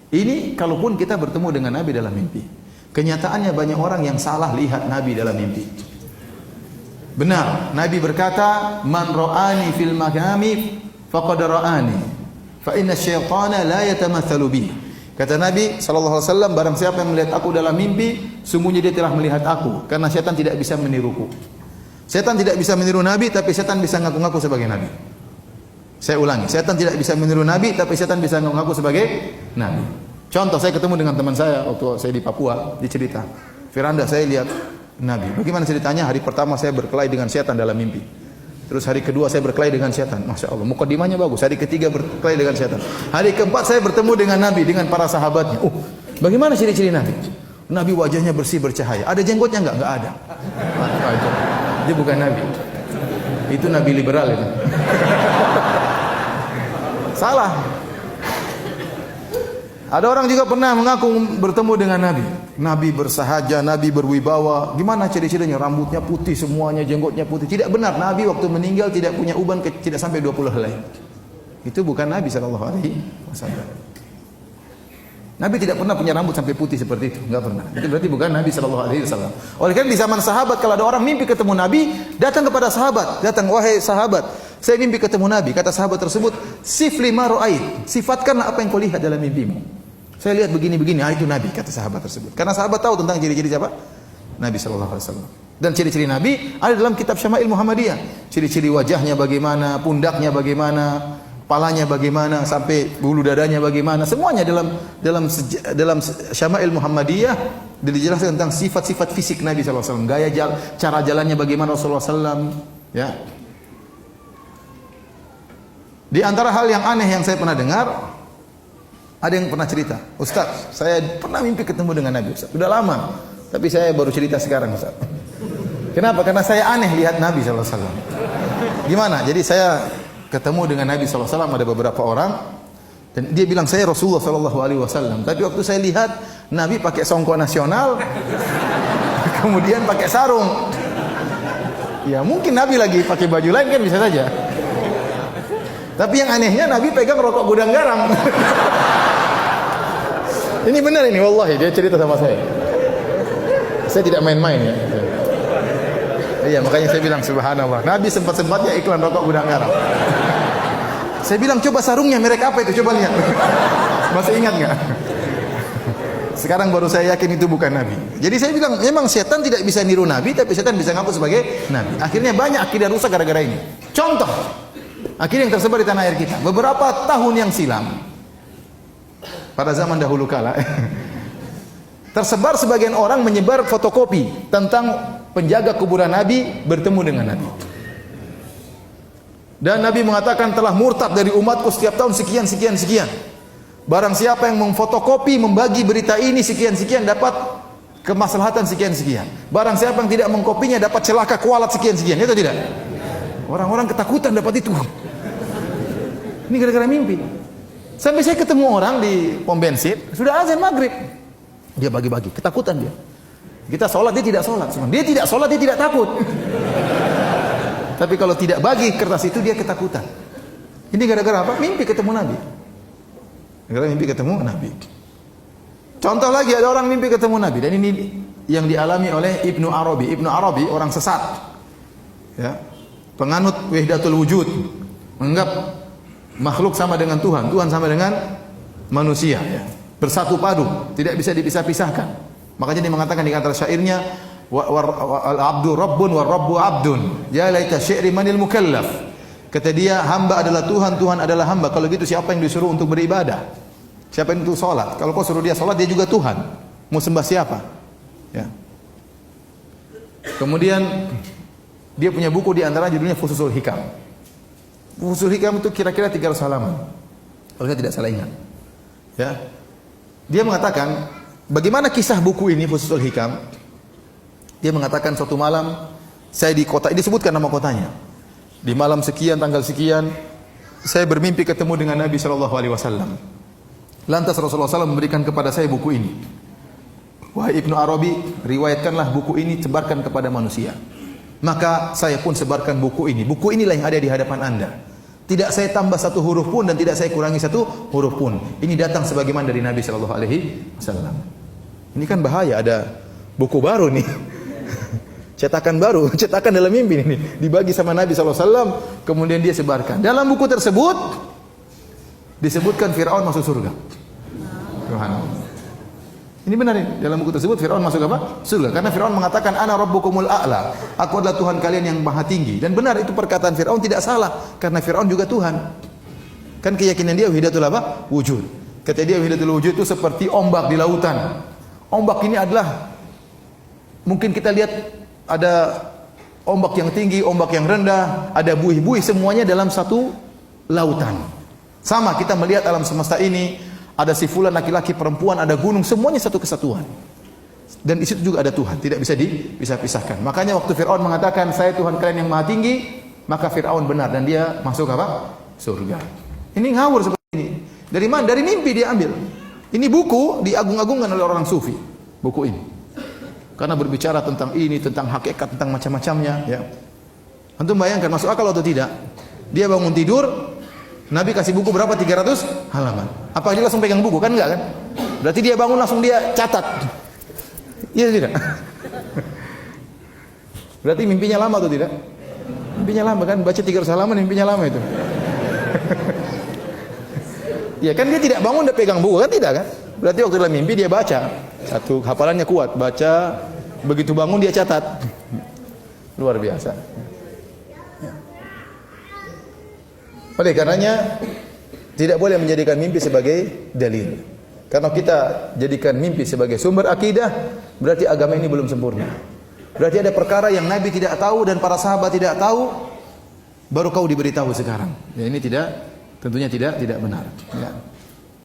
Ini kalaupun kita bertemu dengan Nabi dalam mimpi. Kenyataannya banyak orang yang salah lihat Nabi dalam mimpi. Benar, Nabi berkata, "Man ra'ani fil manami faqad ra'ani, fa inna syaitana la yatamatsalu bi." Kata Nabi sallallahu alaihi wasallam, barang siapa yang melihat aku dalam mimpi, sungguhnya dia telah melihat aku, karena setan tidak bisa meniruku. Setan tidak bisa meniru Nabi, tapi setan bisa ngaku-ngaku sebagai Nabi. Saya ulangi, setan tidak bisa meniru Nabi, tapi setan bisa ngaku-ngaku sebagai Nabi. Contoh, saya ketemu dengan teman saya waktu saya di Papua, dicerita, "Firanda, saya lihat Nabi." Bagaimana ceritanya? Hari pertama saya berkelahi dengan setan dalam mimpi. Terus hari kedua saya berkelahi dengan setan. Masya Allah, mukadimahnya bagus. Hari ketiga berkelahi dengan setan. Hari keempat saya bertemu dengan Nabi, dengan para sahabatnya. Bagaimana ciri-ciri Nabi? Nabi wajahnya bersih bercahaya. Ada jenggotnya enggak? Enggak ada. Dia bukan Nabi. Itu Nabi liberal itu. Salah. Ada orang juga pernah mengaku bertemu dengan Nabi. Nabi bersahaja, Nabi berwibawa. Gimana ciri-cirinya? Rambutnya putih semuanya, jenggotnya putih. Tidak benar. Nabi waktu meninggal tidak punya uban, tidak sampai 20 helai. Itu bukan Nabi sallallahu alaihi wasallam. Nabi tidak pernah punya rambut sampai putih seperti itu, enggak pernah. Itu berarti bukan Nabi sallallahu alaihi wasallam. Oleh karena di zaman sahabat, kalau ada orang mimpi ketemu Nabi, datang kepada sahabat, datang, "Wahai sahabat, saya mimpi ketemu Nabi." Kata sahabat tersebut, "Sifli ma ra'ait." Sifatkanlah apa yang kau lihat dalam mimpimu. Saya lihat begini-begini, itu Nabi, kata sahabat tersebut. Karena sahabat tahu tentang ciri-ciri siapa? Nabi sallallahu alaihi wasallam. Dan ciri-ciri Nabi ada dalam kitab Syama'il Muhammadiyah. Ciri-ciri wajahnya bagaimana, pundaknya bagaimana, kepalanya bagaimana, sampai bulu dadanya bagaimana, semuanya dalam Syama'il Muhammadiyah dijelaskan tentang sifat-sifat fisik Nabi sallallahu alaihi wasallam, gaya cara jalannya bagaimana Rasulullah sallallahu, ya. Di antara hal yang aneh yang saya pernah dengar, ada yang pernah cerita, "Ustaz, saya pernah mimpi ketemu dengan Nabi, Ustaz. Sudah lama, tapi saya baru cerita sekarang, Ustaz." Kenapa? Karena saya aneh lihat Nabi sallallahu alaihi wasallam. Gimana? Jadi saya ketemu dengan Nabi sallallahu alaihi wasallam, ada beberapa orang, dan dia bilang saya Rasulullah sallallahu alaihi wasallam. Tapi waktu saya lihat Nabi pakai songkok nasional, kemudian pakai sarung. Ya mungkin Nabi lagi pakai baju lain kan, bisa saja. Tapi yang anehnya Nabi pegang rokok gudang garam. Ini benar ini, wallahi, dia cerita sama saya. Saya tidak main-main ya. Iya, makanya saya bilang subhanallah. Nabi sempat-sempatnya iklan rokok gudang garam. Saya bilang, "Coba sarungnya merek apa itu? Coba lihat." Masih ingat nggak? Sekarang baru saya yakin itu bukan Nabi. Jadi saya bilang, memang setan tidak bisa niru Nabi, tapi setan bisa ngaku sebagai Nabi. Akhirnya banyak akidah rusak gara-gara ini. Contoh, akhirnya yang tersebar di tanah air kita. Beberapa tahun yang silam, pada zaman dahulu kala, tersebar sebagian orang menyebar fotokopi tentang penjaga kuburan Nabi bertemu dengan Nabi. Dan Nabi mengatakan telah murtad dari umatku setiap tahun sekian. Barang siapa yang memfotokopi, membagi berita ini sekian dapat kemaslahatan sekian. Barang siapa yang tidak mengkopinya dapat celaka kualat sekian. Itu tidak? Orang-orang ketakutan dapat itu. Ini gara-gara mimpi. Sampai saya ketemu orang di pom bensin, sudah azan maghrib, dia bagi-bagi, ketakutan dia. Kita sholat, dia tidak sholat. Dia tidak sholat, dia tidak takut. Tapi kalau tidak bagi kertas itu, dia ketakutan. Ini gara-gara apa? Mimpi ketemu Nabi. Gara-gara mimpi ketemu Nabi. Contoh lagi, ada orang mimpi ketemu Nabi, dan ini yang dialami oleh Ibnu Arabi. Ibnu Arabi orang sesat, ya, penganut wahdatul wujud, menganggap makhluk sama dengan Tuhan, Tuhan sama dengan manusia, ya. Bersatu padu, tidak bisa dipisah-pisahkan. Makanya dia mengatakan di antara syairnya, "Al-abdu rabbun wa rabbu abdun, ya laita syi'ri manil mukallaf." Kata dia, hamba adalah Tuhan, Tuhan adalah hamba. Kalau gitu siapa yang disuruh untuk beribadah? Siapa yang untuk sholat? Kalau kau suruh dia sholat, dia juga Tuhan. Mau sembah siapa? Ya. Kemudian dia punya buku di antara judulnya Fususul Hikam. Fususul Hikam itu kira-kira 300 halaman, kalau saya tidak salah ingat. Ya. Dia mengatakan, bagaimana kisah buku ini Fususul Hikam? Dia mengatakan suatu malam saya di kota, disebutkan nama kotanya. Di malam sekian, tanggal sekian, saya bermimpi ketemu dengan Nabi sallallahu alaihi wasallam. Lantas Rasulullah SAW memberikan kepada saya buku ini. Wahai Ibnu Arabi, riwayatkanlah buku ini, sebarkan kepada manusia. Maka saya pun sebarkan buku ini. Buku inilah yang ada di hadapan Anda. Tidak saya tambah satu huruf pun dan tidak saya kurangi satu huruf pun. Ini datang sebagaimana dari Nabi sallallahu alaihi wasallam. Ini kan bahaya, ada buku baru nih. Cetakan baru, cetakan dalam mimpi ini dibagi sama Nabi sallallahu alaihi wasallam, kemudian dia sebarkan. Dalam buku tersebut disebutkan Firaun masuk surga. Subhanallah. Ini benar ini. Dalam buku tersebut Firaun masuk apa? Surga. Karena Firaun mengatakan ana rabbukumul a'la. Aku adalah Tuhan kalian yang maha tinggi. Dan benar itu perkataan Firaun tidak salah karena Firaun juga Tuhan. Kan keyakinan dia wahidatul apa? Wujud. Kata dia wahidatul wujud itu seperti ombak di lautan. Ombak ini adalah mungkin kita lihat ada ombak yang tinggi, ombak yang rendah, ada buih-buih semuanya dalam satu lautan. Sama kita melihat alam semesta ini. Ada si fulan laki-laki, perempuan, ada gunung, semuanya satu kesatuan. Dan di situ juga ada Tuhan, tidak bisa dipisah-pisahkan. Makanya waktu Firaun mengatakan saya Tuhan kalian yang maha tinggi, maka Firaun benar dan dia masuk apa? Surga. Ini ngawur seperti ini. Dari mana? Dari mimpi dia ambil. Ini buku diagung-agungkan oleh orang sufi. Buku ini. Karena berbicara tentang ini, tentang hakikat, tentang macam-macamnya, ya. Antum bayangkan masuk akal atau tidak? Dia bangun tidur, Nabi kasih buku berapa? 300 halaman. Apa dia langsung pegang buku? Kan enggak kan? Berarti dia bangun langsung dia catat. Iya tidak? Berarti mimpinya lama atau tidak? Mimpinya lama kan? Baca 300 halaman mimpinya lama itu. Ya kan dia tidak bangun dia pegang buku kan tidak kan? Berarti waktu dalam mimpi dia baca. Satu hafalannya kuat, baca, begitu bangun dia catat. Luar biasa. Oleh karenanya tidak boleh menjadikan mimpi sebagai dalil. Karena kita jadikan mimpi sebagai sumber akidah, berarti agama ini belum sempurna. Berarti ada perkara yang Nabi tidak tahu dan para sahabat tidak tahu, baru kau diberitahu sekarang. Ya, ini tentunya tidak benar. Ya.